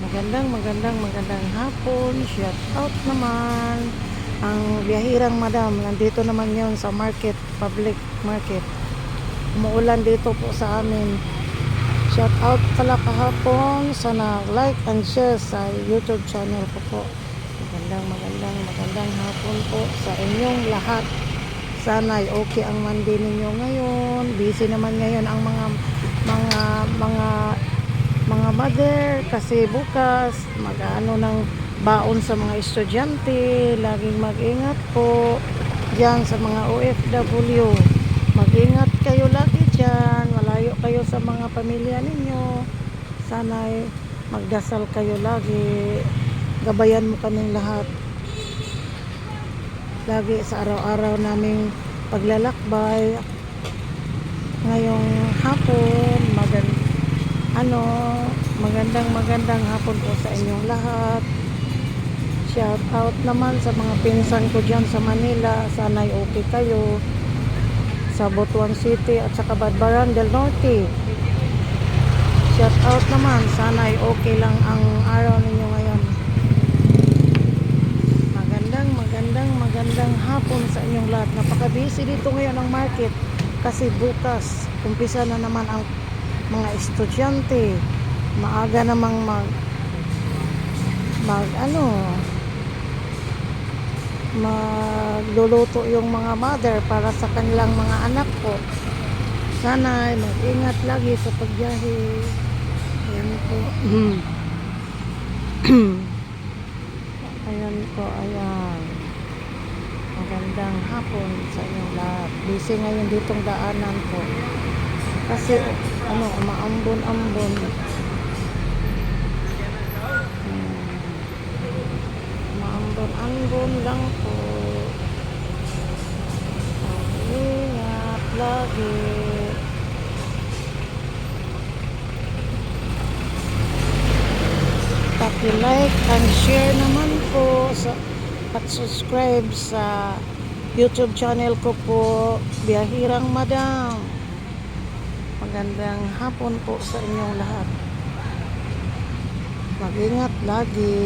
Magandang hapon. Shout out naman ang biyahirang madam. Nandito naman yon sa market, public market. Umuulan dito po sa amin. Shout out pala kahapon. Sana like and share sa YouTube channel ko po. Magandang hapon po sa inyong lahat. Sana okay ang Monday ninyo ngayon. Busy naman ngayon ang mga mother kasi bukas mag-ano ng baon sa mga estudyante. Laging mag-ingat po diyan sa mga OFW. Mag-ingat kayo lagi diyan, malayo kayo sa mga pamilya ninyo. Sana magdasal kayo lagi, gabayan mo kaming lahat lagi sa araw-araw naming paglalakbay ngayong hapon. Magandang hapon po sa inyong lahat. Shout out naman sa mga pinsan ko dyan sa Manila. Sana'y okay kayo sa Butuan City at saka Badbaran del Norte. Shout out naman, sana'y okay lang ang araw ninyo ngayon. Magandang hapon sa inyong lahat. Napaka-busy dito ngayon ang market kasi bukas umpisa na naman ang mga estudyante. Maaga namang magluluto yung mga mother para sa kanilang mga anak po. Sana mag-ingat lagi sa pagbiyahe. Ayan po. Ayan. Magandang hapon sa inyong lahat. Busy ngayon ditong daanan po. Kasi umaambon-ambon. Umaambon-ambon lang po. Ingat lagi. Paki-like and share naman po at subscribe sa YouTube channel ko po, Biyahirang Madam. Magandang hapon po sa inyong lahat. Mag-ingat lagi.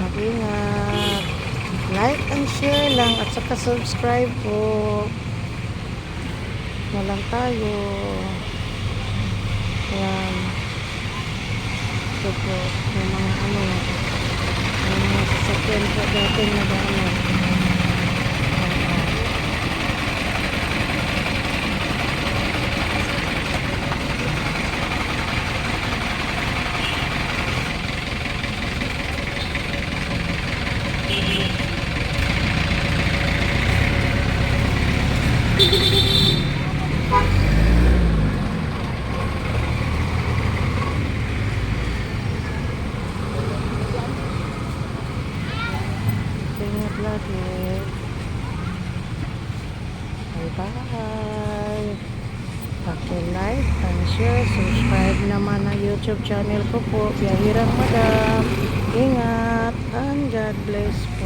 Mag-ingat. Like and share lang at saka subscribe po. Na lang tayo. Ayan. Ito po. May mga sasakyan po dating na daanan. Ingat lagi. Bye. Paki-like and share, subscribe naman ang YouTube channel ko po, Biyahirang Madam. Ingat and God bless po.